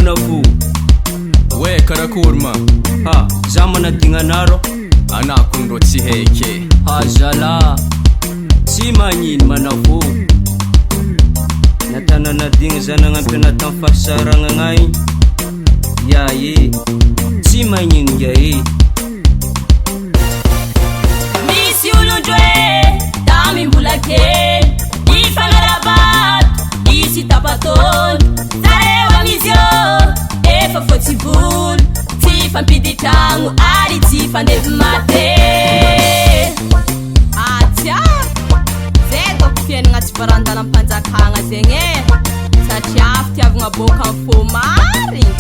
manavo. We karakurma. Ha, zamana dinganaro. Anakundro tsiheke. Hazala. Si magnino manavo. Natanana digna zanagnampy natan fasaragnanay. Yae. Si magnino yae. Misy olondroe tamy mbola kely ifagnarabato isy tapatony zareo amizy io efa fotsy volo tsy fampidy tragno ary tsy fandevy mate. Atsia zay toko fiainagna tsy varandalam-panjakagna zegny e satria fitiavagna boka am fô marigny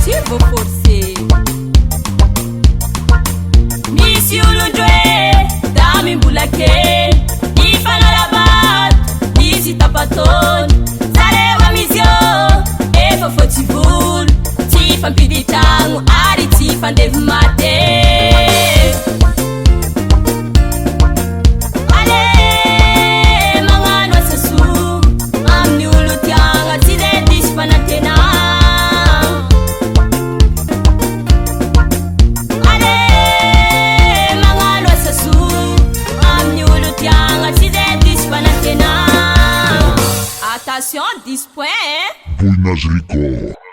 tsy voaforcé. Misy olondroe tamy mbola kely ifagnarabato isy tapatony zareo amizy io efa fotsy volo tsy fampidy tragno ary tsy fandevy mate. Ale magnano asa soa amin'ny olo tiagna tsy zay diso fanantena. Attention, 10 points, hein? Buenas Rico.